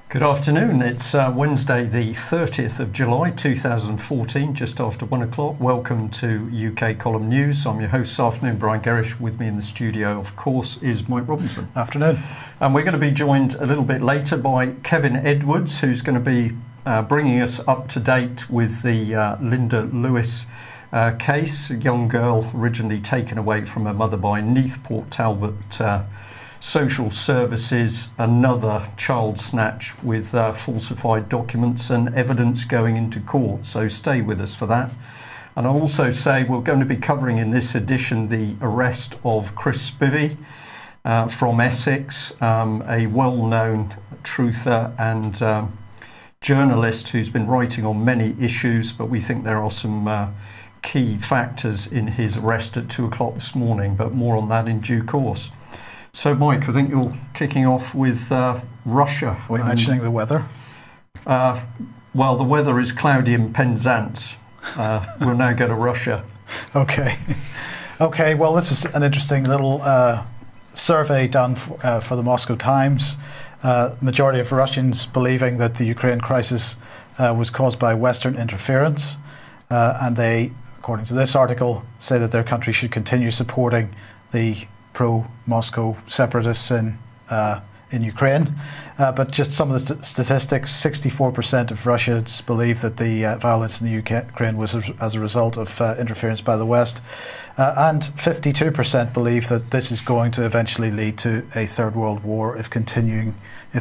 Good afternoon. It's Wednesday the 30th of July 2014, just after 1 o'clock. Welcome to UK Column News. I'm your host this afternoon, Brian Gerrish. With me in the studio, of course, is Mike Robinson. Afternoon. And we're going to be joined a little bit later by Kevin Edwards, who's going to be bringing us up to date with the Linda Lewis case, a young girl originally taken away from her mother by Neath Port Talbot Social Services, another child snatch with falsified documents and evidence going into court. So stay with us for that. And I'll also say we're going to be covering in this edition the arrest of Chris Spivey from Essex, a well-known truther and journalist who's been writing on many issues, but we think there are some key factors in his arrest at 2 o'clock this morning, but more on that in due course. So, Mike, I think you're kicking off with Russia. We're mentioning the weather. Well, the weather is cloudy in Penzance. We'll now go to Russia. Okay. Okay, well, this is an interesting little survey done for the Moscow Times. Majority of Russians believing that the Ukraine crisis was caused by Western interference. And they, according to this article, say that their country should continue supporting the pro-Moscow separatists in Ukraine. But just some of the statistics, 64% of Russians believe that the violence in the Ukraine was as a result of interference by the West. And 52% believe that this is going to eventually lead to a third world war if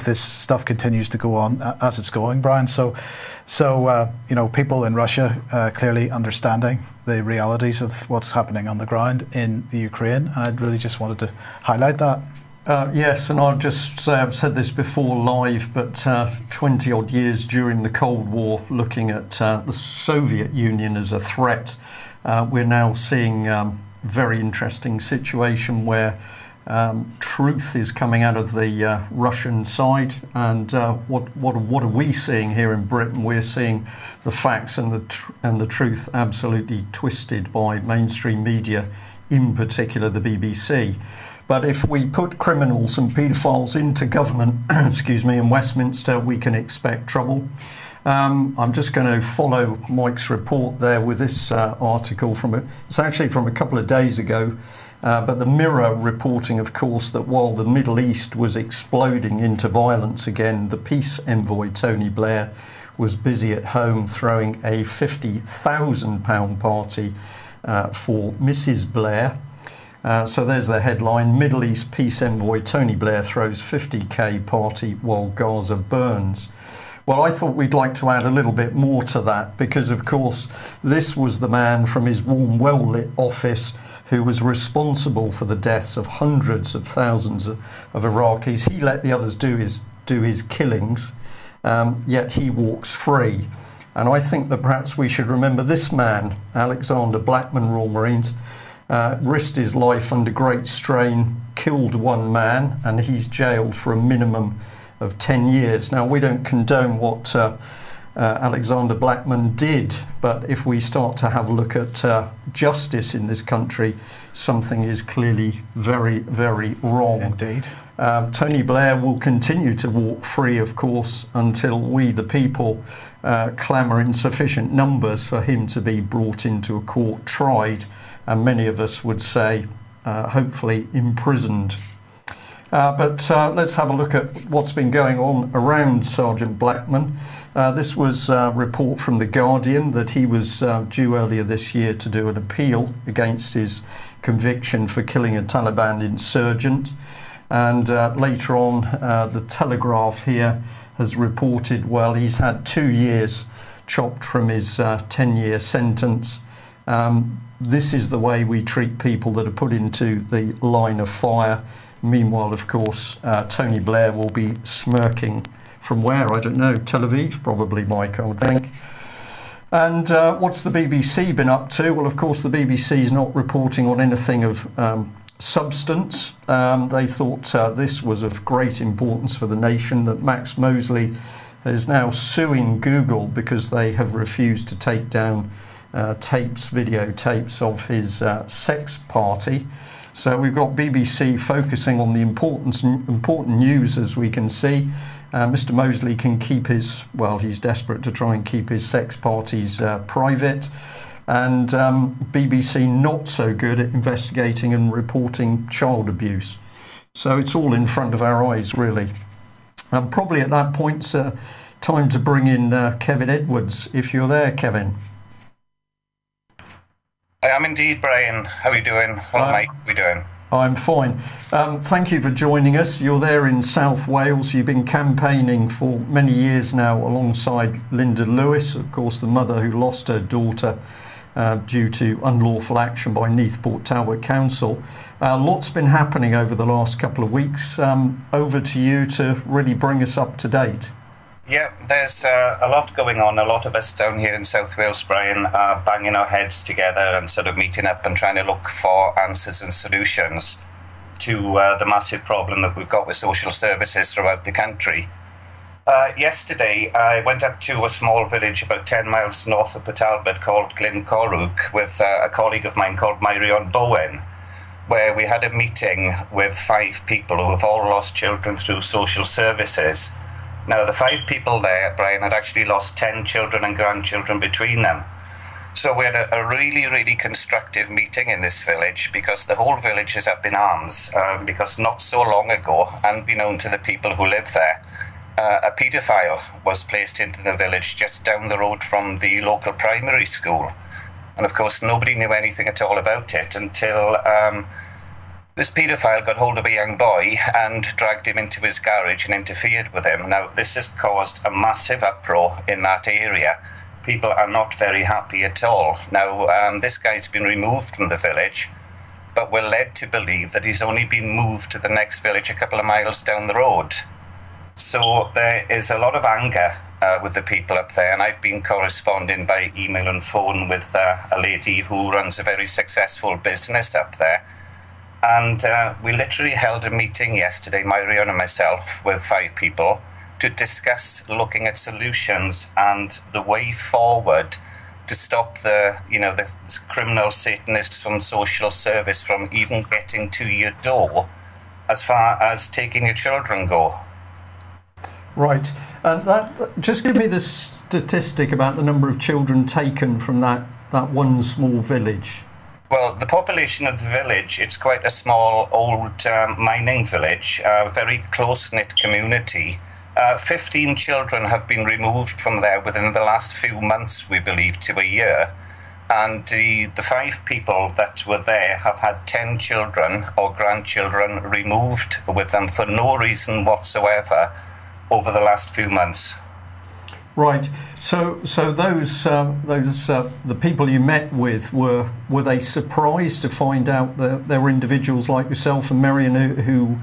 this stuff continues to go on as it's going, Brian. So you know, people in Russia clearly understanding the realities of what's happening on the ground in the Ukraine, and I really just wanted to highlight that. Yes, and I'll just say I've said this before live, but 20 odd years during the Cold War, looking at the Soviet Union as a threat, we're now seeing a very interesting situation where truth is coming out of the Russian side, and what are we seeing here in Britain? We're seeing the facts and the truth absolutely twisted by mainstream media, in particular the BBC. But if we put criminals and paedophiles into government, excuse me, in Westminster, we can expect trouble. I'm just going to follow Mike's report there with this article it's actually from a couple of days ago. But the Mirror reporting, of course, that while the Middle East was exploding into violence again, the peace envoy Tony Blair was busy at home throwing a £50,000 party for Mrs. Blair. So there's the headline: Middle East peace envoy Tony Blair throws 50k party while Gaza burns. Well, I thought we'd like to add a little bit more to that, because of course this was the man from his warm, well-lit office who was responsible for the deaths of hundreds of thousands of Iraqis. He let the others do his killings, yet he walks free. And I think that perhaps we should remember this man, Alexander Blackman, Royal Marines, risked his life under great strain, killed one man, and he's jailed for a minimum of 10 years. Now, we don't condone what Alexander Blackman did, but if we start to have a look at justice in this country, something is clearly very, very wrong. Indeed. Tony Blair will continue to walk free, of course, until we, the people, clamour in sufficient numbers for him to be brought into a court, tried, and many of us would say, hopefully, imprisoned. But let's have a look at what's been going on around Sergeant Blackman. This was a report from The Guardian that he was due earlier this year to do an appeal against his conviction for killing a Taliban insurgent. And later on, The Telegraph here has reported, well, he's had 2 years chopped from his 10-year sentence. This is the way we treat people that are put into the line of fire. Meanwhile, of course, Tony Blair will be smirking from where? I don't know. Tel Aviv, probably, Mike, I would think. And what's the BBC been up to? Well, of course, the BBC is not reporting on anything of substance. They thought this was of great importance for the nation, that Max Mosley is now suing Google because they have refused to take down videotapes of his sex party. So we've got BBC focusing on the important news, as we can see. Mr. Mosley can keep his, well, he's desperate to try and keep his sex parties private. And BBC not so good at investigating and reporting child abuse. So it's all in front of our eyes, really. And probably at that point, time to bring in Kevin Edwards, if you're there, Kevin. I am indeed, Brian. How are you doing? Hello, mate. How are you doing? I'm fine. Thank you for joining us. You're there in South Wales. You've been campaigning for many years now alongside Linda Lewis, of course, the mother who lost her daughter due to unlawful action by Neath Port Talbot Council. Lots been happening over the last couple of weeks. Over to you to really bring us up to date. Yeah, there's a lot going on. A lot of us down here in South Wales, Brian, are banging our heads together and sort of meeting up and trying to look for answers and solutions to the massive problem that we've got with social services throughout the country. Yesterday, I went up to a small village about 10 miles north of Port Talbot called Glencorrwg with a colleague of mine called Myrion Bowen, where we had a meeting with 5 people who have all lost children through social services. Now, the 5 people there, Brian, had actually lost 10 children and grandchildren between them. So we had a really, really constructive meeting in this village because the whole village is up in arms because not so long ago, unbeknown to the people who live there, a paedophile was placed into the village just down the road from the local primary school. And of course, nobody knew anything at all about it until this paedophile got hold of a young boy and dragged him into his garage and interfered with him. Now, this has caused a massive uproar in that area. People are not very happy at all. Now, this guy's been removed from the village, but we're led to believe that he's only been moved to the next village a couple of miles down the road. So there is a lot of anger with the people up there, and I've been corresponding by email and phone with a lady who runs a very successful business up there. And we literally held a meeting yesterday, Myrion and myself, with 5 people to discuss looking at solutions and the way forward to stop the criminal Satanists from social service from even getting to your door as far as taking your children go. Right. Just give me the statistic about the number of children taken from that one small village. Well, the population of the village, it's quite a small, old mining village, a very close-knit community. 15 children have been removed from there within the last few months, we believe, to a year. And the 5 people that were there have had 10 children or grandchildren removed with them for no reason whatsoever over the last few months. Right. So those the people you met with, were they surprised to find out that there were individuals like yourself and Myrion who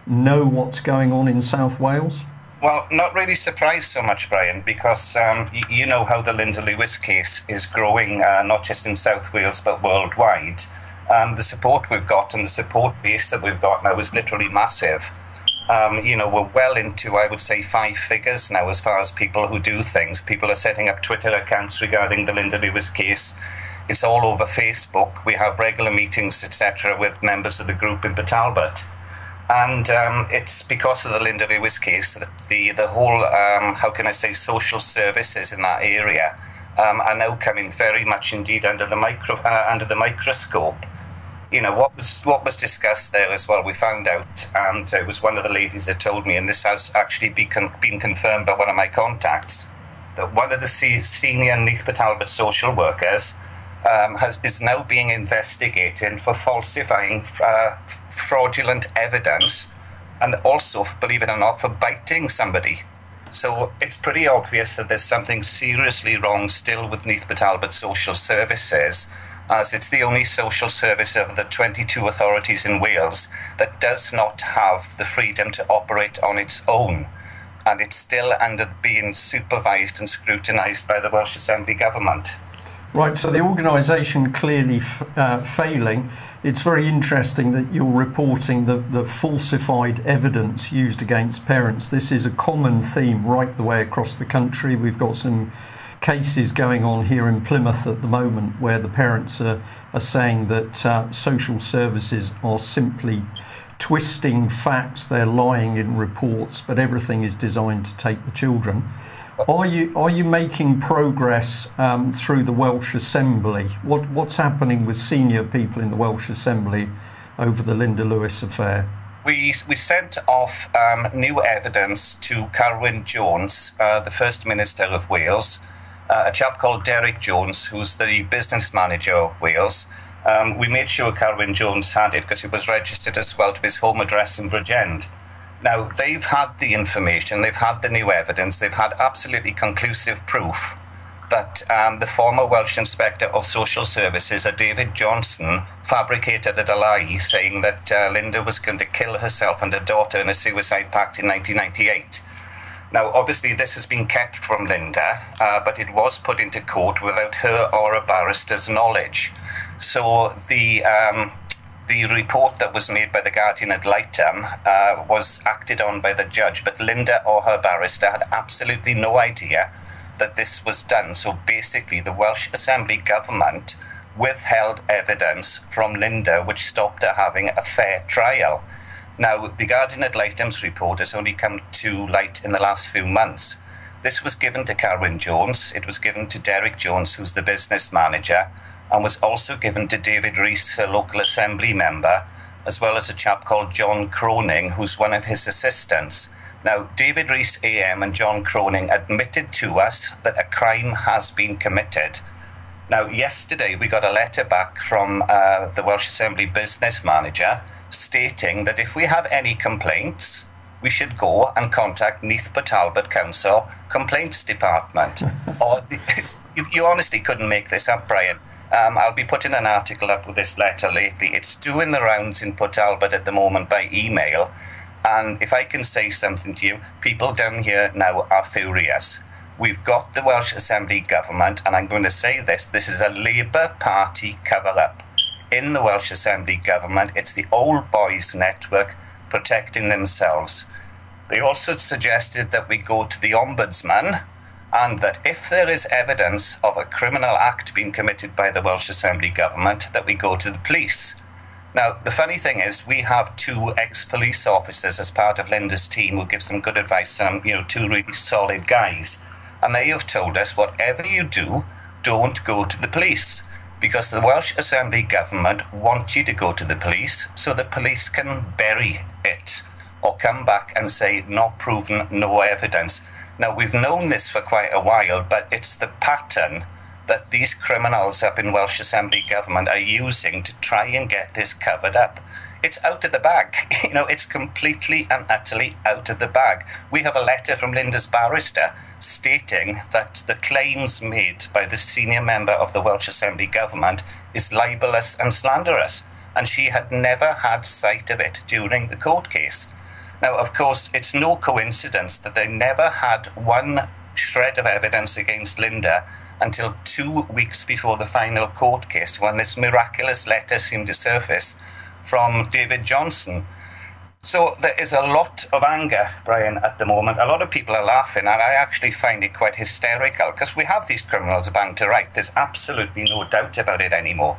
know what's going on in South Wales? Well, not really surprised so much, Brian, because you know how the Linda Lewis case is growing, not just in South Wales but worldwide. The support we've got and the support base that we've got now is literally massive. We're well into, I would say, 5 figures now as far as people who do things. People are setting up Twitter accounts regarding the Linda Lewis case. It's all over Facebook. We have regular meetings, etc., with members of the group in Port Talbot. And it's because of the Linda Lewis case that the whole, social services in that area are now coming very much indeed under the microscope. You know, what was discussed there as well, we found out, and it was one of the ladies that told me, and this has actually been confirmed by one of my contacts, that one of the senior Neath Port Talbot social workers is now being investigated for falsifying fraudulent evidence, and also, believe it or not, for biting somebody. So it's pretty obvious that there's something seriously wrong still with Neath Port Talbot social services, as it's the only social service of the 22 authorities in Wales that does not have the freedom to operate on its own. And it's still being supervised and scrutinised by the Welsh Assembly Government. Right, so the organisation clearly failing. It's very interesting that you're reporting the falsified evidence used against parents. This is a common theme right the way across the country. We've got some cases going on here in Plymouth at the moment where the parents are saying that social services are simply twisting facts, they're lying in reports, but everything is designed to take the children. Are you making progress through the Welsh Assembly? What's happening with senior people in the Welsh Assembly over the Linda Lewis affair? We sent off new evidence to Carwyn Jones, the First Minister of Wales, a chap called Derek Jones, who's the business manager of Wales. We made sure Carwyn Jones had it because it was registered as well to his home address in Bridgend. Now, they've had the information, they've had the new evidence, they've had absolutely conclusive proof that the former Welsh Inspector of Social Services, David Johnson, fabricated a lie saying that Linda was going to kill herself and her daughter in a suicide pact in 1998. Now, obviously, this has been kept from Linda, but it was put into court without her or a barrister's knowledge. So the report that was made by the Guardian ad litem was acted on by the judge, but Linda or her barrister had absolutely no idea that this was done. So basically, the Welsh Assembly government withheld evidence from Linda, which stopped her having a fair trial. Now, the Guardian ad litem's report has only come to light in the last few months. This was given to Carwyn Jones, it was given to Derek Jones, who's the business manager, and was also given to David Rees, a local assembly member, as well as a chap called John Croning, who's one of his assistants. Now, David Rees AM and John Croning admitted to us that a crime has been committed. Now, yesterday we got a letter back from the Welsh Assembly business manager stating that if we have any complaints, we should go and contact Neath Port Talbot Council Complaints Department. You honestly couldn't make this up, Brian. I'll be putting an article up with this letter lately. It's doing the rounds in Port Talbot at the moment by email. And if I can say something to you, people down here now are furious. We've got the Welsh Assembly government, and I'm going to say this is a Labour Party cover-up. In the Welsh Assembly government, it's the old boys network protecting themselves. They also suggested that we go to the Ombudsman, and that if there is evidence of a criminal act being committed by the Welsh Assembly government, that we go to the police. Now, the funny thing is, we have 2 ex-police officers as part of Linda's team who give some good advice, 2 really solid guys. And they have told us, whatever you do, don't go to the police. Because the Welsh Assembly government want you to go to the police so the police can bury it or come back and say, not proven, no evidence. Now, we've known this for quite a while, but it's the pattern that these criminals up in Welsh Assembly government are using to try and get this covered up. It's out of the bag. It's completely and utterly out of the bag. We have a letter from Linda's barrister stating that the claims made by the senior member of the Welsh Assembly government is libelous and slanderous, and she had never had sight of it during the court case. Now, of course, it's no coincidence that they never had one shred of evidence against Linda until 2 weeks before the final court case, when this miraculous letter seemed to surface from David Johnson. So there is a lot of anger, Brian, at the moment. A lot of people are laughing, and I actually find it quite hysterical, because we have these criminals banged to right. There's absolutely no doubt about it anymore.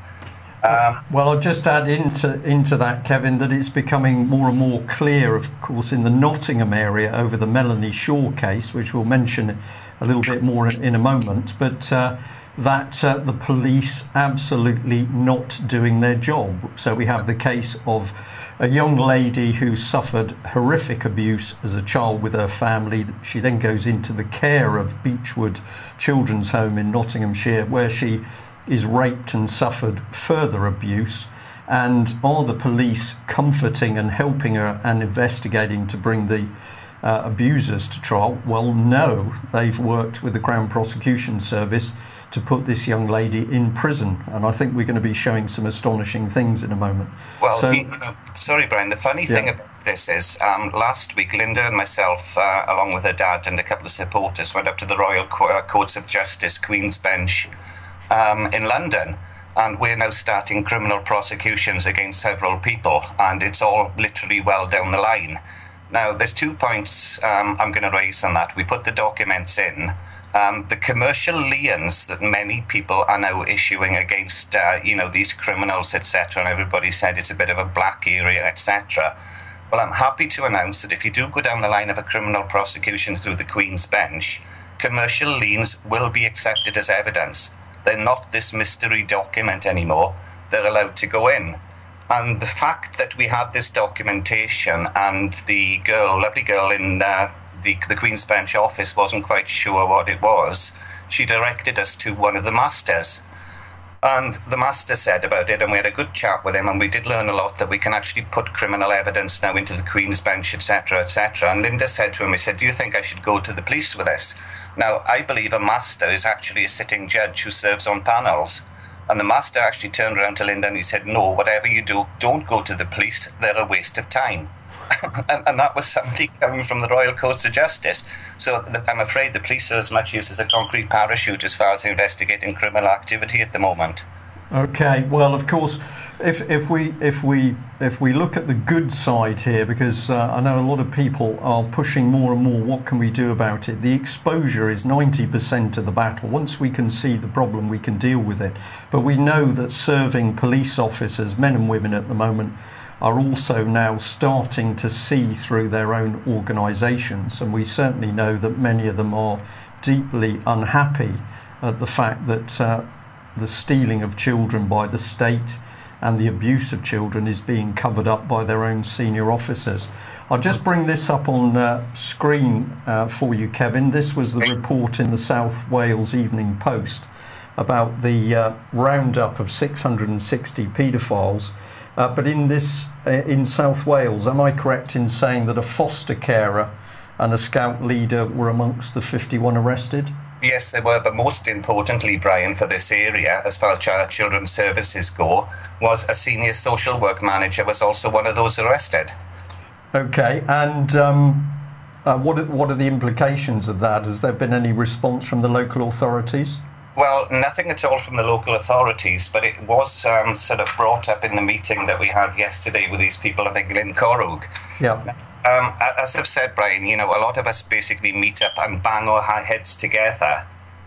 Well, I'll just add into that, Kevin, that it's becoming more and more clear, of course, in the Nottingham area over the Melanie Shaw case, which we'll mention a little bit more in a moment, but that the police absolutely not doing their job. So we have the case of a young lady who suffered horrific abuse as a child with her family. She then goes into the care of Beechwood Children's Home in Nottinghamshire, where she is raped and suffered further abuse. And are the police comforting and helping her and investigating to bring the abusers to trial? Well, no. They've worked with the Crown Prosecution Service to put this young lady in prison, and I think we're going to be showing some astonishing things in a moment. Well, sorry, Brian, the funny thing about this is last week Linda and myself, along with her dad and a couple of supporters, went up to the Royal Courts of Justice, Queen's Bench in London, and we're now starting criminal prosecutions against several people, and it's all literally well down the line. Now, there's 2 points I'm going to raise on that. We put the documents in, the commercial liens that many people are now issuing against, these criminals, etc., and everybody said it's a bit of a black area, etc. Well, I'm happy to announce that if you do go down the line of a criminal prosecution through the Queen's Bench, commercial liens will be accepted as evidence. They're not this mystery document anymore. They're allowed to go in. And the fact that we had this documentation and the lovely girl in the Queen's Bench office wasn't quite sure what it was, she directed us to one of the masters. And the master said about it, and we had a good chat with him, and we did learn a lot, that we can actually put criminal evidence now into the Queen's Bench, etc., etc. And Linda said to him, he said, do you think I should go to the police with this? Now, I believe a master is actually a sitting judge who serves on panels. And the master actually turned around to Linda and he said, no, whatever you do, don't go to the police. They're a waste of time. and that was somebody coming from the Royal Courts of Justice. So I'm afraid the police are as much use as a concrete parachute as far as investigating criminal activity at the moment. Okay, well, of course, if we look at the good side here, because I know a lot of people are pushing more and more, what can we do about it? The exposure is 90% of the battle. Once we can see the problem, we can deal with it. But we know that serving police officers, men and women at the moment, are also now starting to see through their own organisations, and we certainly know that many of them are deeply unhappy at the fact that the stealing of children by the state and the abuse of children is being covered up by their own senior officers. I'll just bring this up on screen for you, Kevin. This was the report in the South Wales Evening Post about the roundup of 660 paedophiles. But in South Wales, am I correct in saying that a foster carer and a scout leader were amongst the 51 arrested? Yes, they were, but most importantly, Brian, for this area, as far as children's services go, was a senior social work manager was also one of those arrested. Okay, and what are the implications of that? Has there been any response from the local authorities? Well, nothing at all from the local authorities, but it was sort of brought up in the meeting that we had yesterday with these people, I think, in Corrug. Yeah. As I've said, Brian, a lot of us basically meet up and bang our heads together,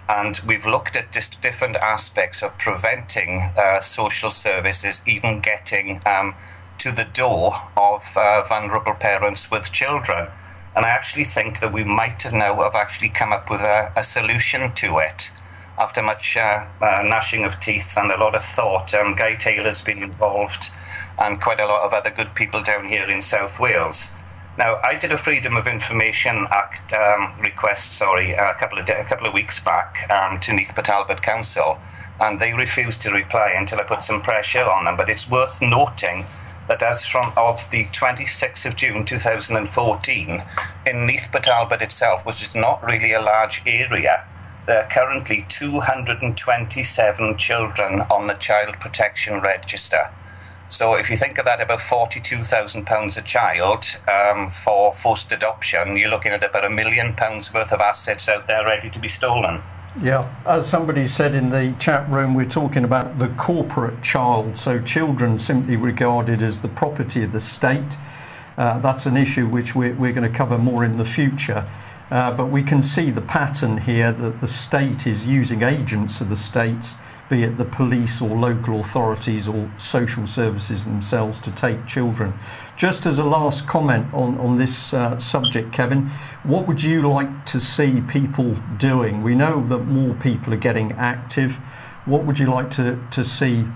and we've looked at different aspects of preventing social services even getting to the door of vulnerable parents with children. And I actually think that we might have now actually come up with a solution to it. After much gnashing of teeth and a lot of thought, Guy Taylor's been involved and quite a lot of other good people down here in South Wales. Now, I did a Freedom of Information Act request, a couple of weeks back to Neath Talbot Council, and they refused to reply until I put some pressure on them. But it's worth noting that as of the 26th of June 2014, in Neath Talbot itself, which is not really a large area, there are currently 227 children on the Child Protection Register. So if you think of that, about £42,000 a child for forced adoption, you're looking at about £1 million worth of assets out there ready to be stolen. Yeah, as somebody said in the chat room, we're talking about the corporate child, so children simply regarded as the property of the state. That's an issue which we're going to cover more in the future. But we can see the pattern here that the state is using agents of the states, be it the police or local authorities or social services themselves, to take children. Just as a last comment on this subject, Kevin, what would you like to see people doing? We know that more people are getting active. What would you like to see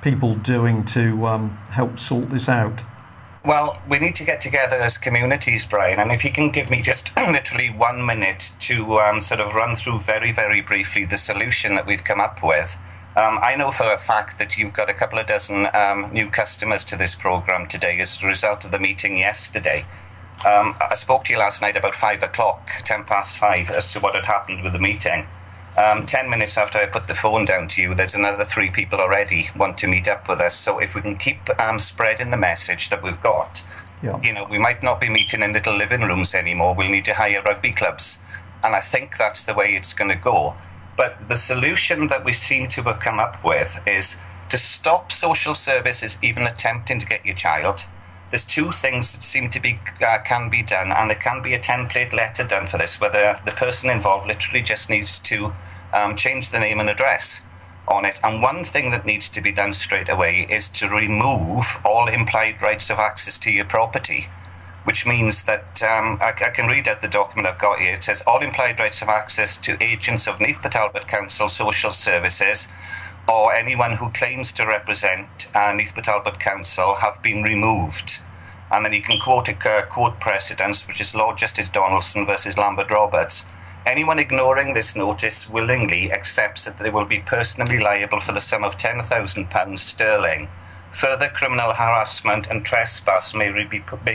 people doing to help sort this out? Well, we need to get together as communities, Brian, and if you can give me just literally 1 minute to sort of run through very, very briefly the solution that we've come up with. I know for a fact that you've got a couple of dozen new customers to this programme today as a result of the meeting yesterday. I spoke to you last night about 5 o'clock, 5:10, as to what had happened with the meeting. 10 minutes after I put the phone down to you, there's another 3 people already want to meet up with us. So if we can keep spreading the message that we've got, we might not be meeting in little living rooms anymore. We'll need to hire rugby clubs. And I think that's the way it's going to go. But the solution that we seem to have come up with is to stop social services even attempting to get your child. there's two things that seem to be can be done, and there can be a template letter done for this, where the person involved literally just needs to change the name and address on it. And one thing that needs to be done straight away is to remove all implied rights of access to your property, which means that I can read out the document I've got here. It says all implied rights of access to agents of Neath Port Talbot Council Social Services or anyone who claims to represent Neath Port Talbot Council have been removed. And then you can quote court precedents, which is Lord Justice Donaldson versus Lambert Roberts. Anyone ignoring this notice willingly accepts that they will be personally liable for the sum of £10,000 sterling. Further criminal harassment and trespass may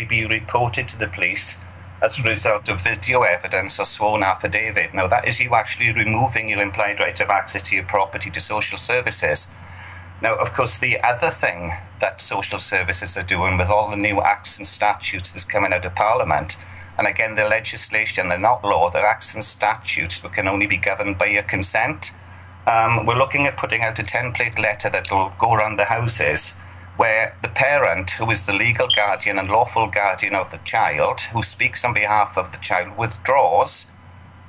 be reported to the police as a result of video evidence or sworn affidavit. Now, that is you actually removing your implied right of access to your property to social services. Now, of course, the other thing that social services are doing with all the new acts and statutes that's coming out of Parliament, and again, the legislation, they're not law, they're acts and statutes that can only be governed by your consent. We're looking at putting out a template letter that will go around the houses where the parent, who is the legal guardian and lawful guardian of the child, who speaks on behalf of the child, withdraws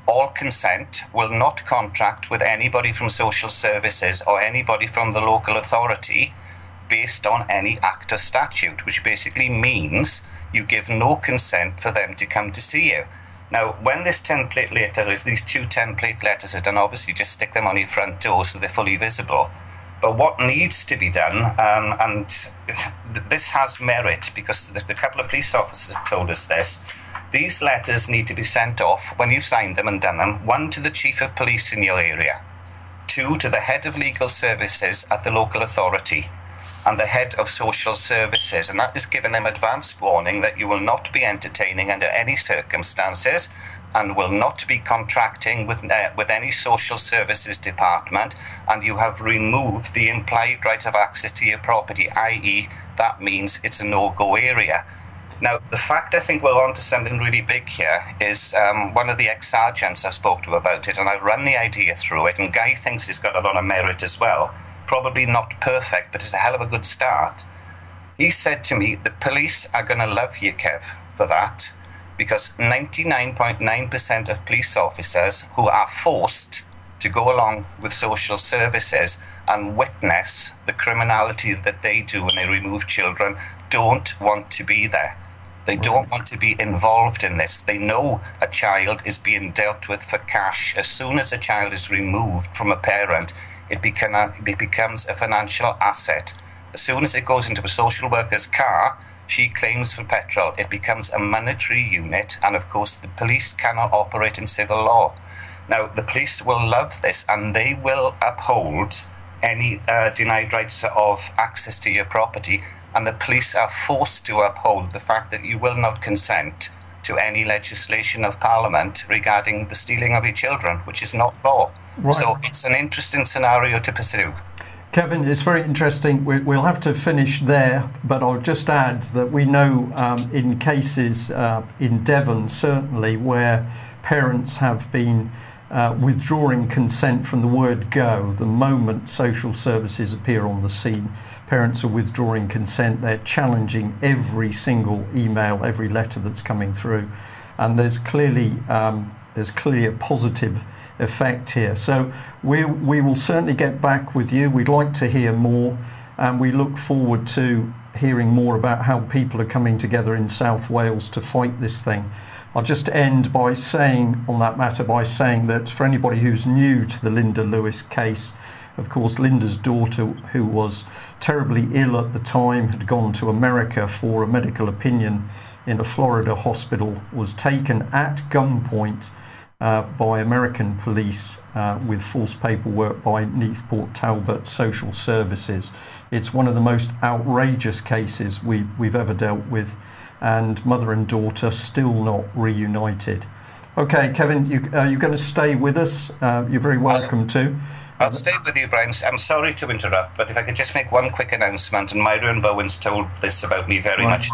all consent, will not contract with anybody from social services or anybody from the local authority based on any act or statute, which basically means you give no consent for them to come to see you. Now, when this template letter is, these two template letters are done, obviously just stick them on your front door so they're fully visible. But what needs to be done, and this has merit because the couple of police officers have told us this, these letters need to be sent off when you've signed them and done them, 1 to the chief of police in your area, 2 to the head of legal services at the local authority, and the head of social services, and that is giving them advanced warning that you will not be entertaining under any circumstances and will not be contracting with any social services department, and you have removed the implied right of access to your property, i.e. that means it's a no-go area. Now, the fact I think we're on to something really big here is one of the ex-sergeants I spoke to about it, and I run the idea through it, and Guy thinks it's got a lot of merit as well. Probably not perfect, but it's a hell of a good start. He said to me, the police are going to love you, Kev, for that, because 99.9% of police officers who are forced to go along with social services and witness the criminality that they do when they remove children don't want to be there. They don't want to be involved in this. They know a child is being dealt with for cash. As soon as a child is removed from a parent, it becomes a financial asset. As soon as it goes into a social worker's car, she claims for petrol. It becomes a monetary unit, and of course the police cannot operate in civil law. Now, the police will love this, and they will uphold any denied rights of access to your property, and the police are forced to uphold the fact that you will not consent to any legislation of Parliament regarding the stealing of your children, which is not law. Right. So it's an interesting scenario to pursue. Kevin, it's very interesting. We'll have to finish there, but I'll just add that we know in cases in Devon, certainly, where parents have been withdrawing consent from the word go. The moment social services appear on the scene, parents are withdrawing consent. They're challenging every single email, every letter that's coming through. And there's clearly a positive effect here. So we will certainly get back with you. We'd like to hear more, and we look forward to hearing more about how people are coming together in South Wales to fight this thing. I'll just end by saying on that matter that for anybody who's new to the Linda Lewis case, of course, Linda's daughter, who was terribly ill at the time, had gone to America for a medical opinion in a Florida hospital, was taken at gunpoint by American police with false paperwork by Neath Port Talbot Social Services. It's one of the most outrageous cases we've ever dealt with, and mother and daughter still not reunited. Okay, Kevin, you're going to stay with us. You're very welcome to. I'll stay with you, Brian. I'm sorry to interrupt, but if I could just make one quick announcement, and Myron Bowen's told this about me very much.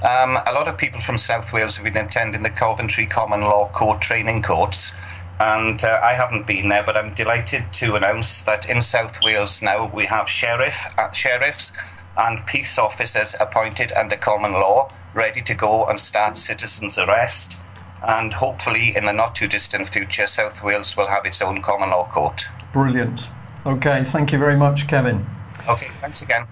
A lot of people from South Wales have been attending the Coventry Common Law Court training courts, and I haven't been there, but I'm delighted to announce that in South Wales now we have sheriffs and peace officers appointed under common law, ready to go and start citizens' arrest. And hopefully in the not too distant future, South Wales will have its own common law court. Brilliant. Okay, thank you very much, Kevin. Okay, thanks again.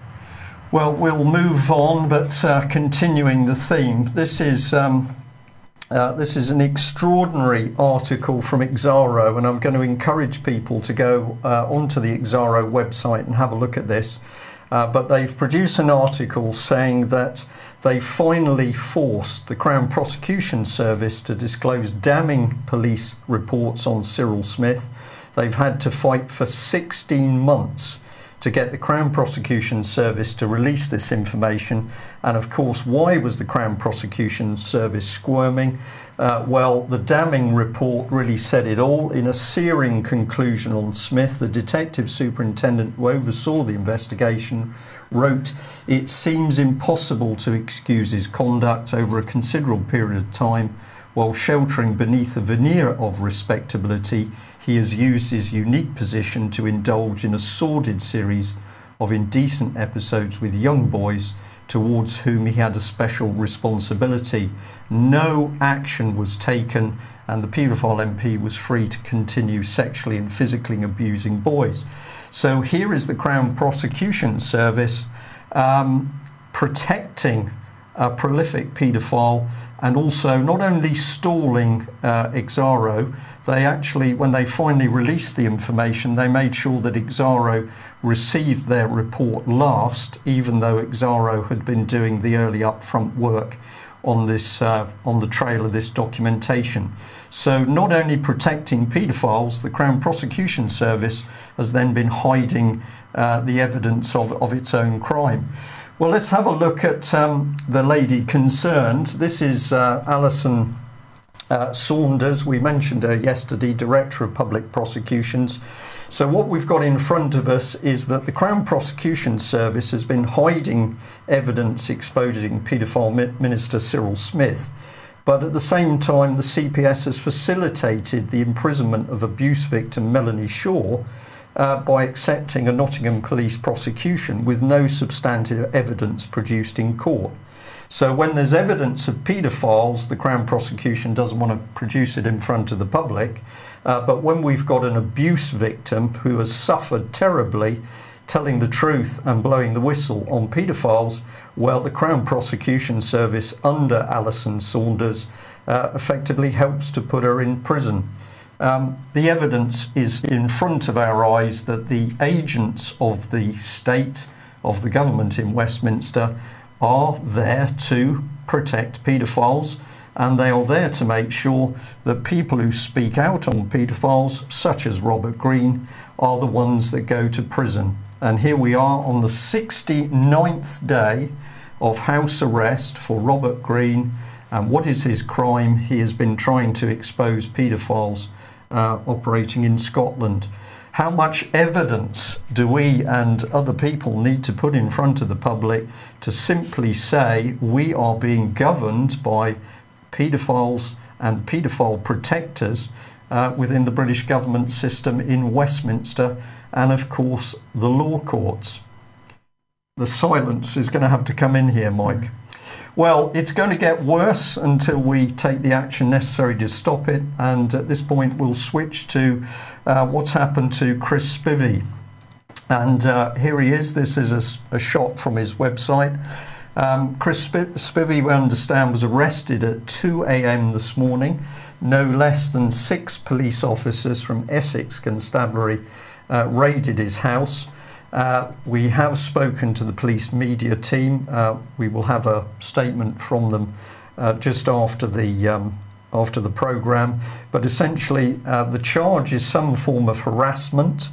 Well, we'll move on, but continuing the theme, this is an extraordinary article from Exaro, and I'm going to encourage people to go onto the Exaro website and have a look at this. But they've produced an article saying that they finally forced the Crown Prosecution Service to disclose damning police reports on Cyril Smith. They've had to fight for 16 months to get the Crown Prosecution Service to release this information. And of course, why was the Crown Prosecution Service squirming? Well, the damning report really said it all. In a searing conclusion on Smith, the detective superintendent who oversaw the investigation wrote, "It seems impossible to excuse his conduct over a considerable period of time. While sheltering beneath a veneer of respectability, he has used his unique position to indulge in a sordid series of indecent episodes with young boys towards whom he had a special responsibility. No action was taken, and the paedophile MP was free to continue sexually and physically abusing boys." So here is the Crown Prosecution Service protecting a prolific paedophile, and also not only stalling Exaro, they actually, when they finally released the information, they made sure that Exaro received their report last, even though Exaro had been doing the early upfront work on this, on the trail of this documentation. So not only protecting paedophiles, the Crown Prosecution Service has then been hiding the evidence of its own crime. Well, let's have a look at the lady concerned. This is Alison Saunders. We mentioned her yesterday, Director of Public Prosecutions. So what we've got in front of us is that the Crown Prosecution Service has been hiding evidence exposing paedophile Minister Cyril Smith. But at the same time, the CPS has facilitated the imprisonment of abuse victim Melanie Shaw by accepting a Nottingham police prosecution with no substantive evidence produced in court. So when there's evidence of paedophiles, the Crown Prosecution doesn't want to produce it in front of the public. But when we've got an abuse victim who has suffered terribly, telling the truth and blowing the whistle on paedophiles, well, the Crown Prosecution Service under Alison Saunders effectively helps to put her in prison. The evidence is in front of our eyes that the agents of the state, of the government in Westminster, are there to protect paedophiles, and they are there to make sure that people who speak out on paedophiles, such as Robert Green, are the ones that go to prison. And here we are on the 69th day of house arrest for Robert Green. And what is his crime? He has been trying to expose paedophiles operating in Scotland. How much evidence do we and other people need to put in front of the public to simply say we are being governed by paedophiles and paedophile protectors within the British government system in Westminster and, of course, the law courts? The silence is going to have to come in here, Mike. Well, it's going to get worse until we take the action necessary to stop it. And at this point, we'll switch to what's happened to Chris Spivey. And here he is. This is a shot from his website. Chris Spivey, we understand, was arrested at 2 a.m. this morning. No less than 6 police officers from Essex Constabulary raided his house. We have spoken to the police media team. We will have a statement from them just after the programme. But essentially, the charge is some form of harassment.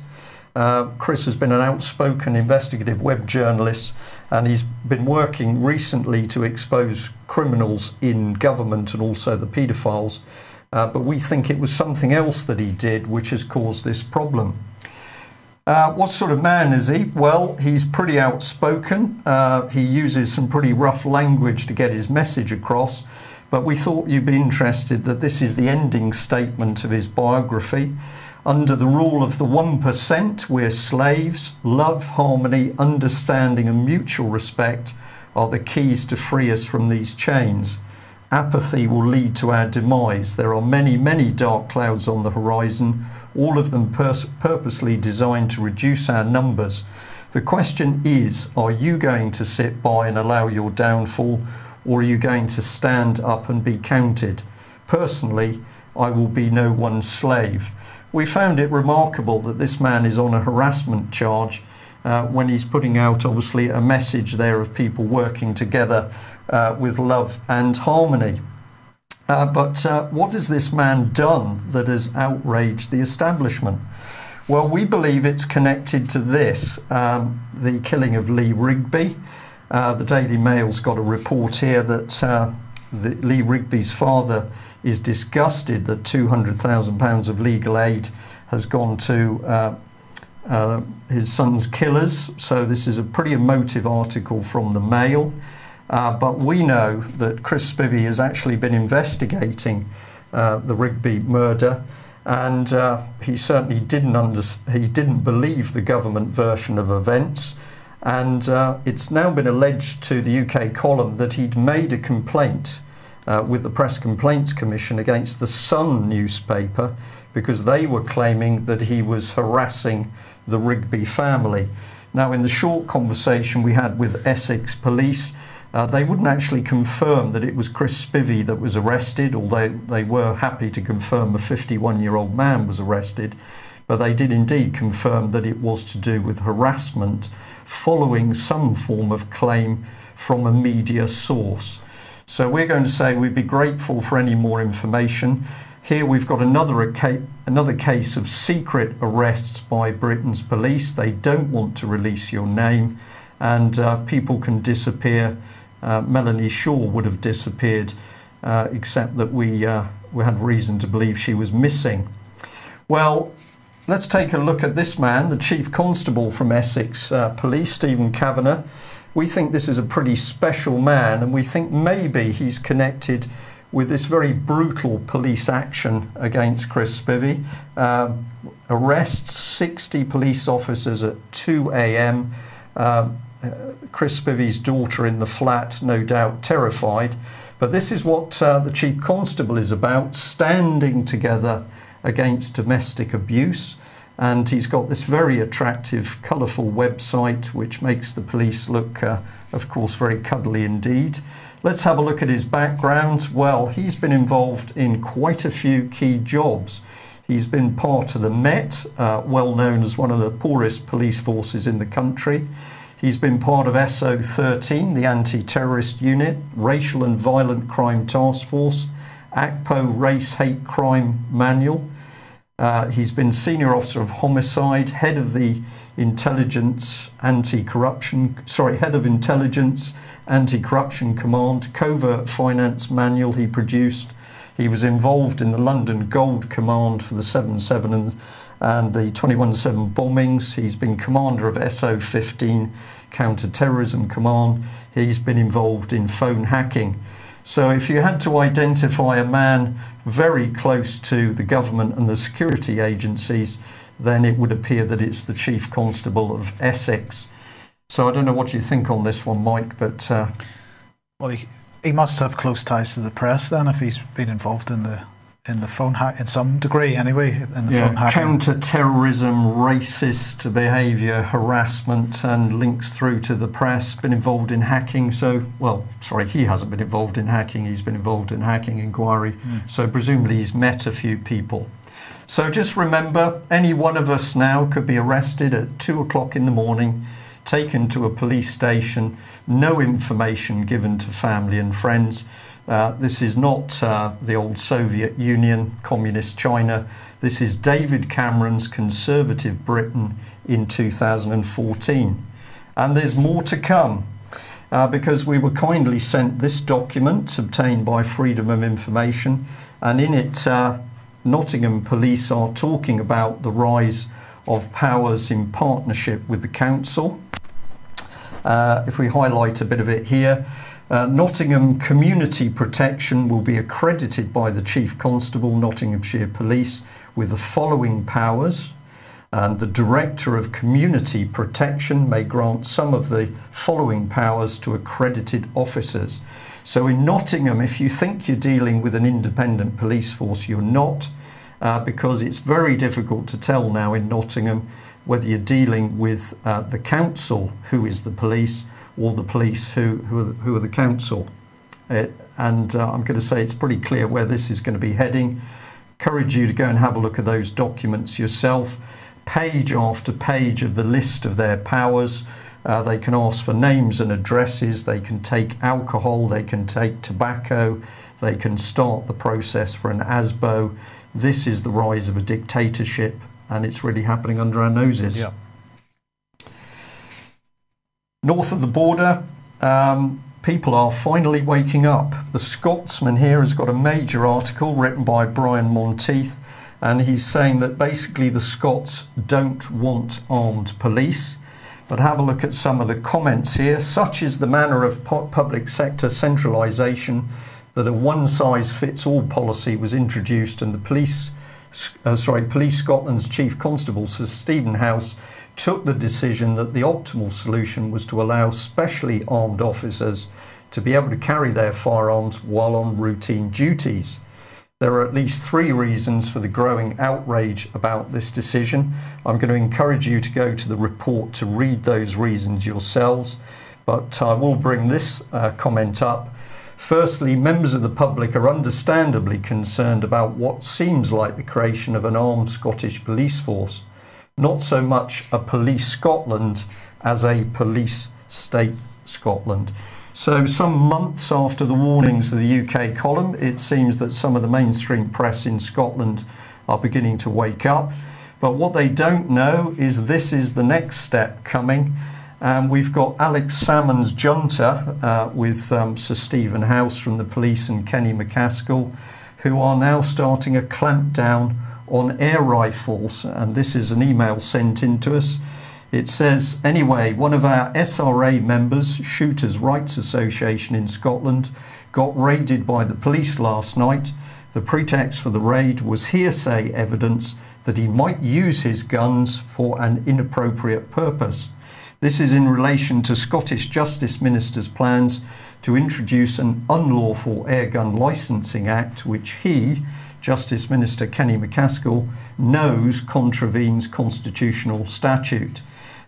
Chris has been an outspoken investigative web journalist, and he's been working recently to expose criminals in government and also the paedophiles. But we think it was something else that he did which has caused this problem. What sort of man is he? Well, he's pretty outspoken. He uses some pretty rough language to get his message across. But we thought you'd be interested that this is the ending statement of his biography. Under the rule of the 1%, we're slaves. Love, harmony, understanding and mutual respect are the keys to free us from these chains. Apathy will lead to our demise. There are many, many dark clouds on the horizon, all of them purposely designed to reduce our numbers. The question is, are you going to sit by and allow your downfall, or are you going to stand up and be counted? Personally, I will be no one's slave. We found it remarkable that this man is on a harassment charge when he's putting out, obviously, a message there of people working together with love and harmony. But what has this man done that has outraged the establishment? Well, we believe it's connected to this, the killing of Lee Rigby. The Daily Mail's got a report here that Lee Rigby's father is disgusted that £200,000 of legal aid has gone to his son's killers. So this is a pretty emotive article from the Mail. But we know that Chris Spivey has actually been investigating the Rigby murder, and he certainly didn't believe the government version of events. And it's now been alleged to the UK Column that he'd made a complaint with the Press Complaints Commission against the Sun newspaper because they were claiming that he was harassing the Rigby family. Now, in the short conversation we had with Essex Police, they wouldn't actually confirm that it was Chris Spivey that was arrested, although they were happy to confirm a 51-year-old man was arrested. But they did indeed confirm that it was to do with harassment following some form of claim from a media source. So we're going to say we'd be grateful for any more information. Here we've got another case of secret arrests by Britain's police. They don't want to release your name, and people can disappear. Melanie Shaw would have disappeared, except that we had reason to believe she was missing. Well, let's take a look at this man, the Chief Constable from Essex Police, Stephen Kavanagh. We think this is a pretty special man, and we think maybe he's connected with this very brutal police action against Chris Spivey. Arrests 60 police officers at 2 a.m. Chris Spivey's daughter in the flat, no doubt terrified. But this is what the Chief Constable is about, standing together against domestic abuse. And he's got this very attractive, colourful website which makes the police look, of course, very cuddly indeed. Let's have a look at his background. Well, he's been involved in quite a few key jobs. He's been part of the Met, well known as one of the poorest police forces in the country. He's been part of SO13, the Anti-Terrorist Unit, Racial and Violent Crime Task Force, ACPO Race Hate Crime Manual. He's been Senior Officer of Homicide, Head of the Intelligence Anti-Corruption Command, Covert Finance Manual he produced. He was involved in the London Gold Command for the 7/7 and the 21/7 bombings. He's been commander of SO15 Counter-Terrorism Command. He's been involved in phone hacking. So if you had to identify a man very close to the government and the security agencies, then it would appear that it's the Chief Constable of Essex. So I don't know what you think on this one, Mike, but... Well, he must have close ties to the press then, if he's been involved in the phone hack in some degree anyway, in the phone hacking. Counter-terrorism, racist behaviour, harassment, and links through to the press, been involved in hacking. So, well, sorry, he hasn't been involved in hacking, he's been involved in hacking inquiry. So presumably he's met a few people. So just remember, any one of us now could be arrested at 2 o'clock in the morning, taken to a police station, no information given to family and friends. This is not the old Soviet Union, communist China. This is David Cameron's Conservative Britain in 2014. And there's more to come because we were kindly sent this document obtained by Freedom of Information, and in it Nottingham Police are talking about the rise of powers in partnership with the council. If we highlight a bit of it here, Nottingham Community Protection will be accredited by the Chief Constable, Nottinghamshire Police, with the following powers. And the Director of Community Protection may grant some of the following powers to accredited officers. So in Nottingham, if you think you're dealing with an independent police force, you're not, because it's very difficult to tell now in Nottingham whether you're dealing with the council, who is the police, or the police who are the council. And I'm going to say it's pretty clear where this is going to be heading. Encourage you to go and have a look at those documents yourself. Page after page of the list of their powers. They can ask for names and addresses, they can take alcohol, they can take tobacco, they can start the process for an ASBO. This is the rise of a dictatorship, and it's really happening under our noses. Yeah. North of the border, people are finally waking up. The Scotsman here has got a major article written by Brian Monteith, and he's saying that basically the Scots don't want armed police. But have a look at some of the comments here. Such is the manner of public sector centralisation that a one-size-fits-all policy was introduced, and the Police Scotland's Chief Constable, Sir Stephen House, took the decision that the optimal solution was to allow specially armed officers to be able to carry their firearms while on routine duties. There are at least 3 reasons for the growing outrage about this decision. I'm going to encourage you to go to the report to read those reasons yourselves, but I will bring this comment up. Firstly, members of the public are understandably concerned about what seems like the creation of an armed Scottish police force, not so much a Police Scotland as a Police State Scotland. So some months after the warnings of the UK column, it seems that some of the mainstream press in Scotland are beginning to wake up. But what they don't know is this is the next step coming. And we've got Alex Salmond's junta with Sir Stephen House from the police and Kenny McCaskill, who are now starting a clampdown on air rifles. And this is an email sent in to us. It says, anyway, one of our SRA members, Shooters Rights Association in Scotland, got raided by the police last night. The pretext for the raid was hearsay evidence that he might use his guns for an inappropriate purpose. This is in relation to Scottish Justice Minister's plans to introduce an unlawful airgun licensing act, which he, Justice Minister Kenny McCaskill, knows contravenes constitutional statute.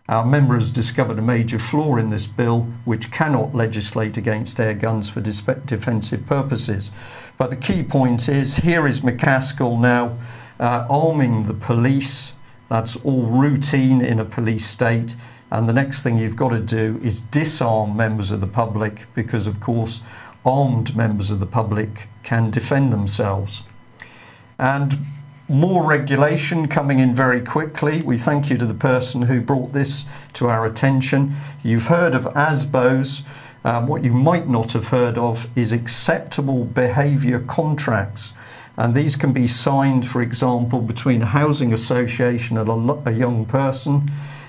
Our member has discovered a major flaw in this bill, which cannot legislate against air guns for defensive purposes. But the key point is, here is McCaskill now arming the police. That's all routine in a police state. And the next thing you've got to do is disarm members of the public, because, of course, armed members of the public can defend themselves. And more regulation coming in very quickly. We thank you to the person who brought this to our attention. You've heard of ASBOs. What you might not have heard of is acceptable behaviour contracts. And these can be signed, for example, between a housing association and a young person.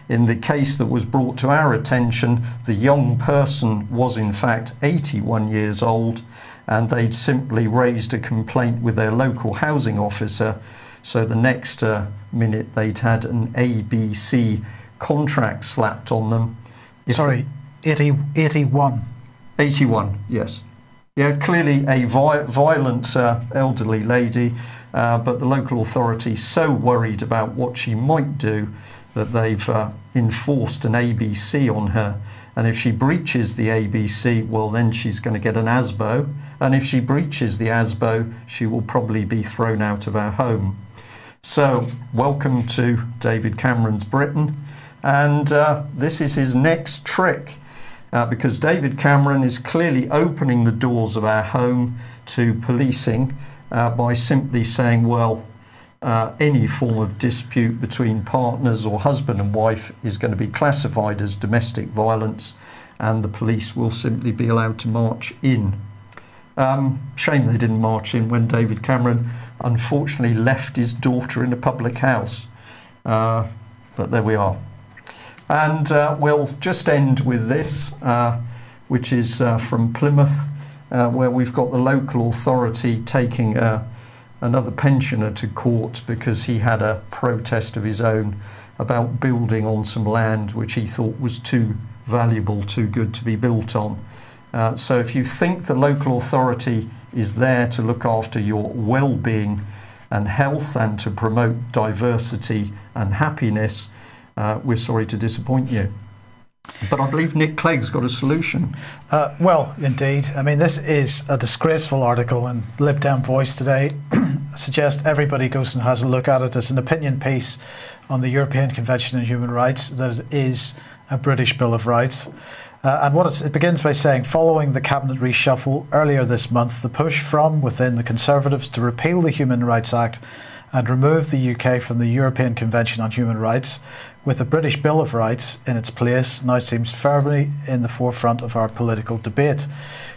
In the case that was brought to our attention, the young person was in fact 81 years old, and they'd simply raised a complaint with their local housing officer. So the next minute they'd had an ABC contract slapped on them. Sorry, 81. 81, yes. Yeah, clearly a violent elderly lady, but the local authority so worried about what she might do that they've enforced an ABC on her. And if she breaches the ABC, well, then she's going to get an ASBO. And if she breaches the ASBO, she will probably be thrown out of our home. So, welcome to David Cameron's Britain. And this is his next trick, because David Cameron is clearly opening the doors of our home to policing by simply saying, well, any form of dispute between partners or husband and wife is going to be classified as domestic violence, and the police will simply be allowed to march in. Shame they didn't march in when David Cameron unfortunately left his daughter in a public house. But there we are. And we'll just end with this. which is from Plymouth, where we've got the local authority taking another pensioner to court because he had a protest of his own about building on some land which he thought was too valuable, too good to be built on. So if you think the local authority is there to look after your well-being and health and to promote diversity and happiness, we're sorry to disappoint you. But I believe Nick Clegg's got a solution. Well, indeed. I mean, this is a disgraceful article in Lib Dem Voice today. I suggest everybody goes and has a look at it. It's an opinion piece on the European Convention on Human Rights that it is a British Bill of Rights. And it begins by saying, following the cabinet reshuffle earlier this month, the push from within the Conservatives to repeal the Human Rights Act and remove the UK from the European Convention on Human Rights, with a British Bill of Rights in its place, now seems firmly in the forefront of our political debate.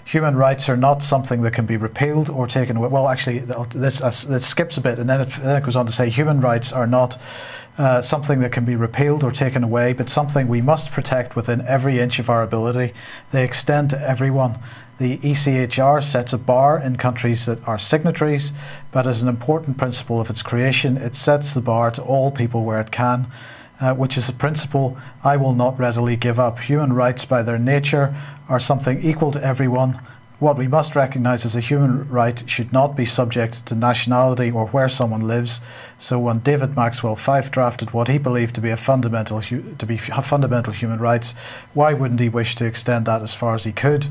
Human rights are not something that can be repealed or taken away. Well, actually, this skips a bit, and then it goes on to say human rights are not something that can be repealed or taken away, but something we must protect within every inch of our ability. They extend to everyone. The ECHR sets a bar in countries that are signatories, but as an important principle of its creation, it sets the bar to all people where it can, which is a principle I will not readily give up. Human rights by their nature are something equal to everyone. What we must recognise as a human right should not be subject to nationality or where someone lives. So when David Maxwell Fyfe drafted what he believed to be fundamental human rights, why wouldn't he wish to extend that as far as he could?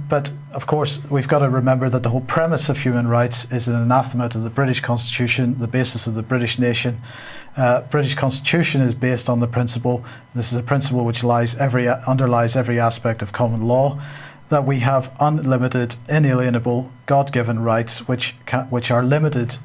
But of course, we've got to remember that the whole premise of human rights is an anathema to the British Constitution, the basis of the British nation. British Constitution is based on the principle, this is a principle which underlies every aspect of common law, that we have unlimited, inalienable, God-given rights which are limited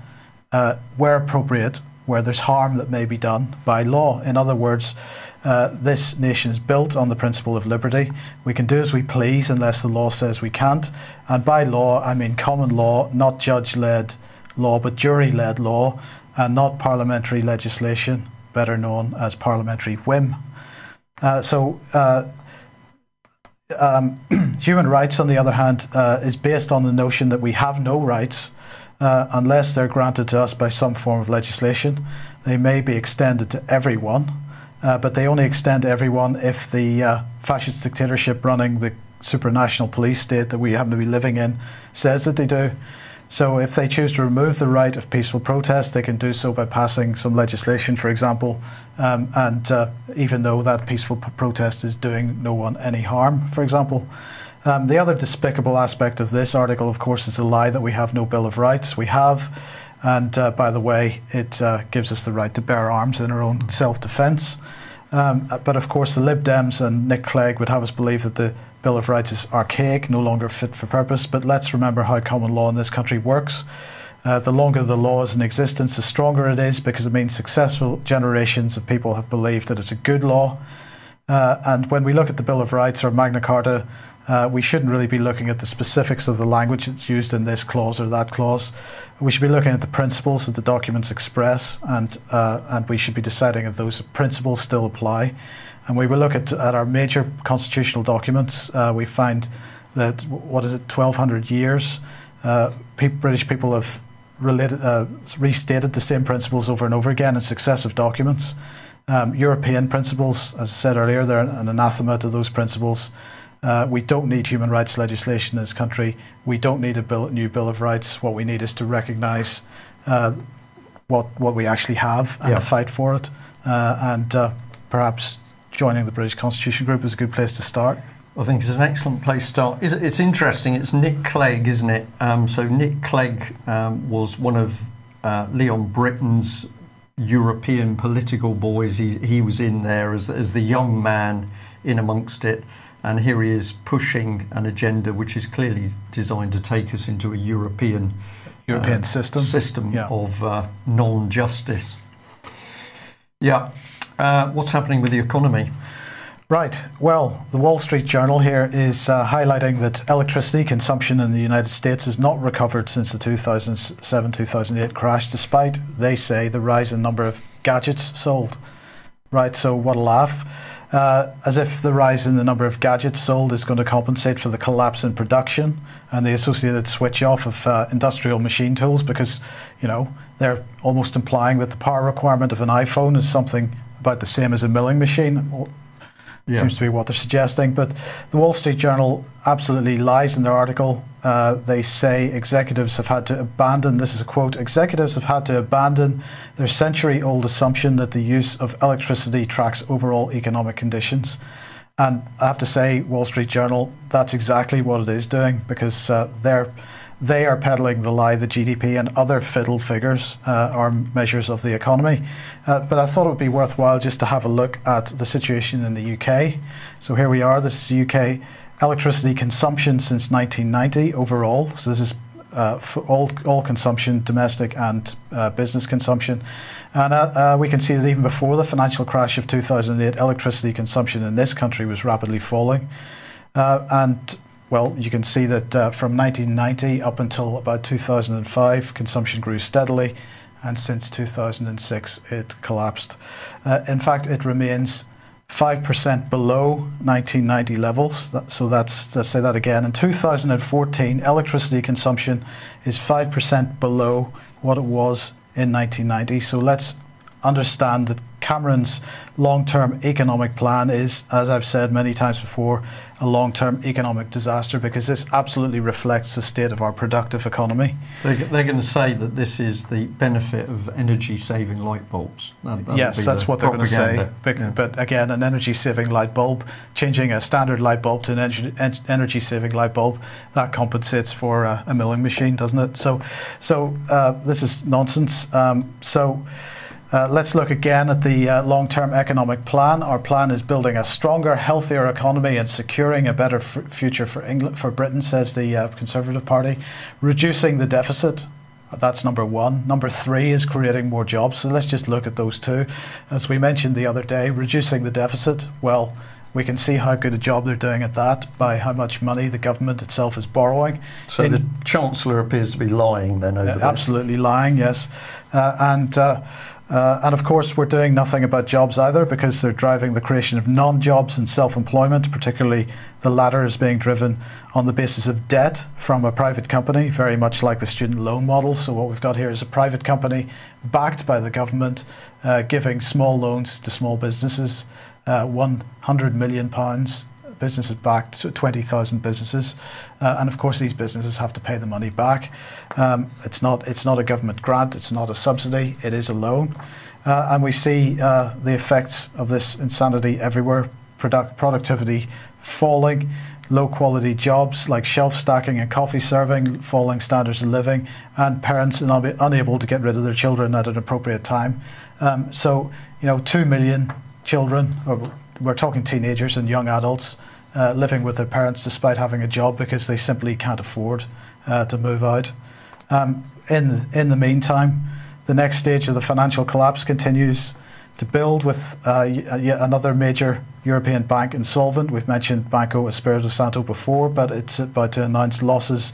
where appropriate, where there's harm that may be done by law. In other words, this nation is built on the principle of liberty. We can do as we please unless the law says we can't. And by law, I mean common law, not judge-led law, but jury-led law, and not parliamentary legislation, better known as parliamentary whim. Human rights, on the other hand, is based on the notion that we have no rights unless they're granted to us by some form of legislation. They may be extended to everyone, but they only extend to everyone if the fascist dictatorship running the supranational police state that we happen to be living in says that they do. So if they choose to remove the right of peaceful protest, they can do so by passing some legislation, for example, even though that peaceful protest is doing no one any harm, for example. The other despicable aspect of this article, of course, is the lie that we have no Bill of Rights. We have, and by the way, it gives us the right to bear arms in our own self-defence. But of course, the Lib Dems and Nick Clegg would have us believe that the Bill of Rights is archaic, no longer fit for purpose. But let's remember how common law in this country works. The longer the law is in existence, the stronger it is, because it means successful generations of people have believed that it's a good law. And when we look at the Bill of Rights or Magna Carta, we shouldn't really be looking at the specifics of the language that's used in this clause or that clause. We should be looking at the principles that the documents express, and we should be deciding if those principles still apply. And we will look at our major constitutional documents. We find that, 1,200 years, British people have restated the same principles over and over again in successive documents. European principles, as I said earlier, they're an anathema to those principles. We don't need human rights legislation in this country. We don't need a new Bill of Rights. What we need is to recognise what we actually have and to fight for it. And perhaps joining the British Constitution Group is a good place to start. I think it's an excellent place to start. It's interesting. It's Nick Clegg, isn't it? So Nick Clegg was one of Leon Britton's European political boys. He was in there as the young man in amongst it. And here he is pushing an agenda which is clearly designed to take us into a European system of non-justice. Yeah. What's happening with the economy? Right. Well, the Wall Street Journal here is highlighting that electricity consumption in the United States has not recovered since the 2007-2008 crash, despite, they say, the rise in number of gadgets sold. Right, so what a laugh. as if the rise in the number of gadgets sold is going to compensate for the collapse in production and the associated switch off of industrial machine tools, because, you know, they're almost implying that the power requirement of an iPhone is something about the same as a milling machine. Seems to be what they're suggesting. But the Wall Street Journal absolutely lies in their article. They say executives have had to abandon, this is a quote, executives have had to abandon their century-old assumption that the use of electricity tracks overall economic conditions. And I have to say, Wall Street Journal, that's exactly what it is doing, because they are peddling the lie that GDP and other fiddle figures are measures of the economy. But I thought it would be worthwhile just to have a look at the situation in the UK. So here we are. This is UK electricity consumption since 1990 overall. So this is for all consumption, domestic and business consumption. And we can see that even before the financial crash of 2008, electricity consumption in this country was rapidly falling. Well, you can see that from 1990 up until about 2005, consumption grew steadily, and since 2006, it collapsed. In fact, it remains 5% below 1990 levels. So let's say that again. In 2014, electricity consumption is 5% below what it was in 1990. So let's understand that Cameron's long-term economic plan is, as I've said many times before, a long-term economic disaster, because this absolutely reflects the state of our productive economy. They're going to say that this is the benefit of energy-saving light bulbs. Yes, that's what they're going to say. But again, an energy-saving light bulb, changing a standard light bulb to an energy-saving light bulb, that compensates for a milling machine, doesn't it? So this is nonsense. Let's look again at the long-term economic plan. Our plan is building a stronger, healthier economy and securing a better future for Britain, says the Conservative Party. Reducing the deficit, that's number one. Number three is creating more jobs. So let's just look at those two. As we mentioned the other day, reducing the deficit, well, we can see how good a job they're doing at that by how much money the government itself is borrowing. So the Chancellor appears to be lying then over this. Absolutely lying, yes. And of course, we're doing nothing about jobs either, because they're driving the creation of non-jobs and self-employment. Particularly the latter is being driven on the basis of debt from a private company, very much like the student loan model. So what we've got here is a private company backed by the government, giving small loans to small businesses, £100 million. Businesses backed 20,000 businesses, and of course these businesses have to pay the money back. It's not a government grant, it's not a subsidy, it is a loan, and we see the effects of this insanity everywhere. Productivity falling, low quality jobs like shelf stacking and coffee serving, falling standards of living, and parents unable to get rid of their children at an appropriate time. So 2 million children, or we're talking teenagers and young adults, living with their parents despite having a job because they simply can't afford to move out. In the meantime, the next stage of the financial collapse continues to build with yet another major European bank insolvent. We've mentioned Banco Espirito Santo before, but it's about to announce losses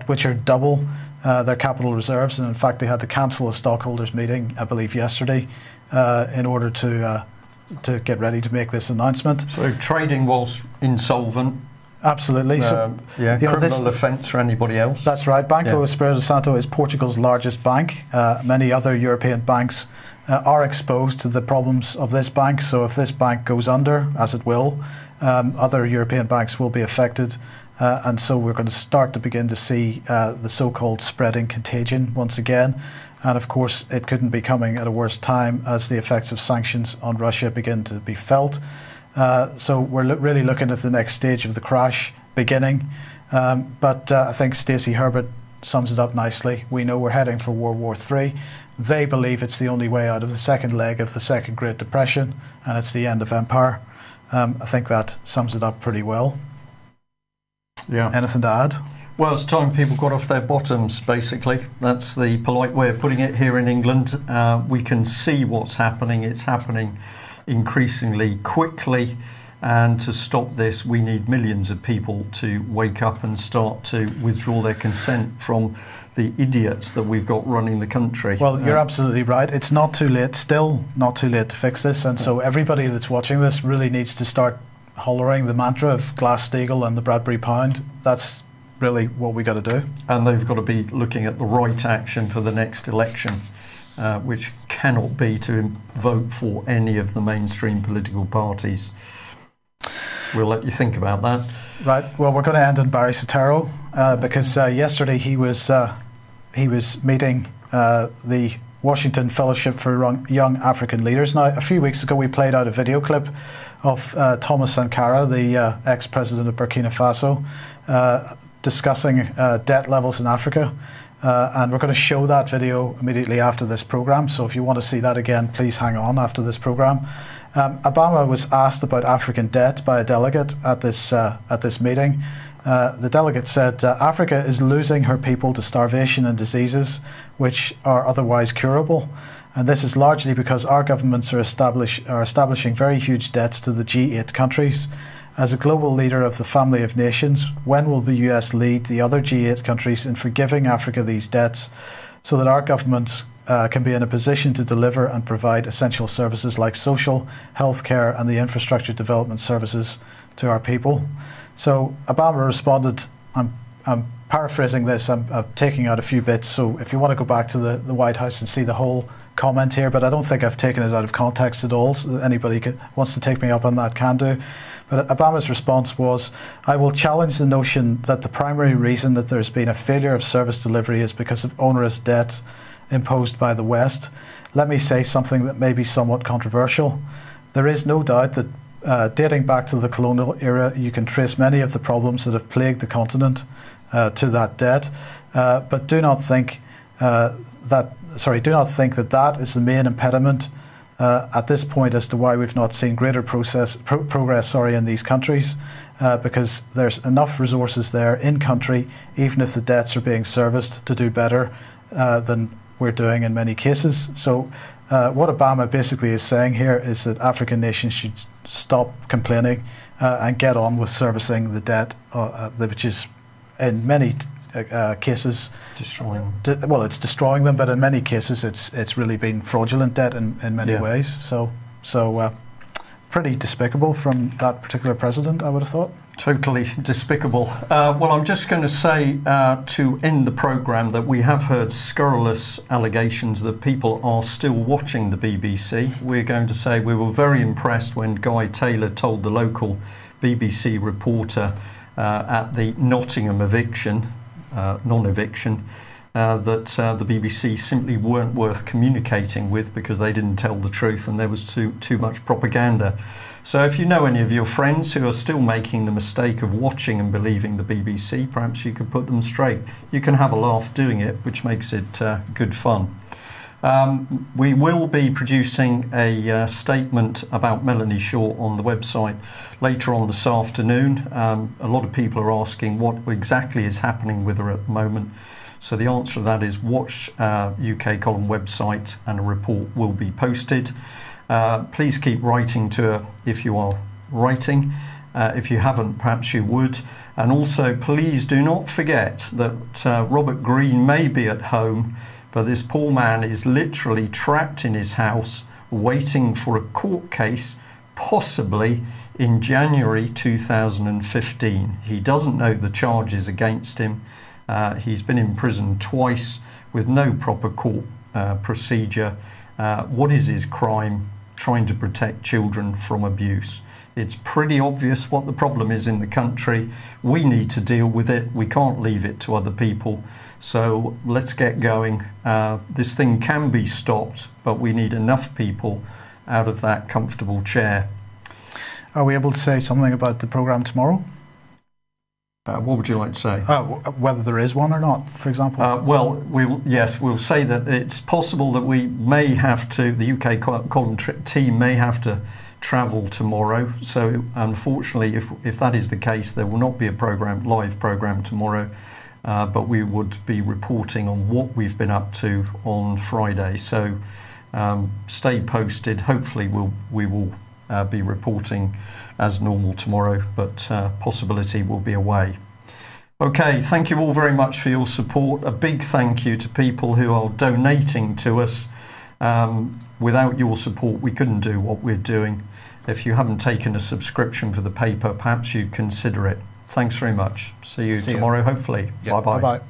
which are double their capital reserves, and in fact they had to cancel a stockholders meeting, I believe yesterday, in order to get ready to make this announcement. So trading whilst insolvent. Absolutely. Criminal offence for anybody else. That's right. Banco Espirito Santo is Portugal's largest bank. Many other European banks are exposed to the problems of this bank. So if this bank goes under, as it will, other European banks will be affected. And so we're going to begin to see the so-called spreading contagion once again. And of course, it couldn't be coming at a worse time as the effects of sanctions on Russia begin to be felt. So we're really looking at the next stage of the crash beginning. But I think Stacey Herbert sums it up nicely. We know we're heading for World War III. They believe it's the only way out of the second leg of the Second Great Depression, and it's the end of empire. I think that sums it up pretty well. Yeah. Anything to add? Well, it's time people got off their bottoms, basically. That's the polite way of putting it here in England. We can see what's happening. It's happening increasingly quickly. And to stop this, we need millions of people to wake up and start to withdraw their consent from the idiots that we've got running the country. Well, you're absolutely right. It's not too late, still not too late to fix this. And so everybody that's watching this really needs to start hollering the mantra of Glass-Steagall and the Bradbury Pound. That's really what we got to do. And they've got to be looking at the right action for the next election, which cannot be to vote for any of the mainstream political parties. We'll let you think about that. Right. Well, we're going to end on Barry Soetoro because yesterday he was meeting the Washington Fellowship for Young African Leaders. Now, a few weeks ago, we played out a video clip of Thomas Sankara, the ex-president of Burkina Faso, discussing debt levels in Africa. And we're going to show that video immediately after this program. So if you want to see that again, please hang on after this program. Obama was asked about African debt by a delegate at this meeting. The delegate said, Africa is losing her people to starvation and diseases which are otherwise curable. And this is largely because our governments are establishing very huge debts to the G8 countries. As a global leader of the family of nations, when will the US lead the other G8 countries in forgiving Africa these debts so that our governments can be in a position to deliver and provide essential services like social, healthcare and the infrastructure development services to our people? So Obama responded, I'm paraphrasing this, I'm taking out a few bits, so if you want to go back to the White House and see the whole comment here, but I don't think I've taken it out of context at all, so anybody wants to take me up on that can do. But Obama's response was, I will challenge the notion that the primary reason that there's been a failure of service delivery is because of onerous debt imposed by the West. Let me say something that may be somewhat controversial. There is no doubt that dating back to the colonial era, you can trace many of the problems that have plagued the continent to that debt, but do not think that that is the main impediment at this point as to why we've not seen greater progress in these countries, because there's enough resources there in country, even if the debts are being serviced, to do better than we're doing in many cases. So what Obama basically is saying here is that African nations should stop complaining and get on with servicing the debt, which is in many cases destroying. Well, it's destroying them, but in many cases it's really been fraudulent debt in many ways. So pretty despicable from that particular president, I would have thought. Totally despicable. Well, I'm just going to say to end the programme that we have heard scurrilous allegations that people are still watching the BBC. We're going to say we were very impressed when Guy Taylor told the local BBC reporter at the Nottingham eviction, non-eviction, that the BBC simply weren't worth communicating with because they didn't tell the truth and there was too much propaganda. So if you know any of your friends who are still making the mistake of watching and believing the BBC, perhaps you could put them straight. You can have a laugh doing it, which makes it good fun. We will be producing a statement about Melanie Shaw on the website later on this afternoon. A lot of people are asking what exactly is happening with her at the moment. So the answer to that is watch UK Column website and a report will be posted. Please keep writing to her if you are writing. If you haven't, perhaps you would. And also, please do not forget that Robert Greene may be at home, but this poor man is literally trapped in his house waiting for a court case, possibly in January 2015. He doesn't know the charges against him. He's been in prison twice with no proper court procedure. What is his crime? Trying to protect children from abuse. It's pretty obvious what the problem is in the country. We need to deal with it. We can't leave it to other people. So let's get going. This thing can be stopped, but we need enough people out of that comfortable chair. Are we able to say something about the programme tomorrow? What would you like to say? Whether there is one or not, for example? Well, we'll say that it's possible that we may have to, the UK Column team may have to travel tomorrow. So unfortunately, if that is the case, there will not be a live programme tomorrow, but we would be reporting on what we've been up to on Friday. So stay posted. Hopefully we will be reporting as normal tomorrow, but possibility will be away. Okay, thank you all very much for your support. A big thank you to people who are donating to us. Without your support, we couldn't do what we're doing. If you haven't taken a subscription for the paper, perhaps you'd consider it. Thanks very much. See you tomorrow, hopefully. Yeah. Bye-bye. Bye-bye.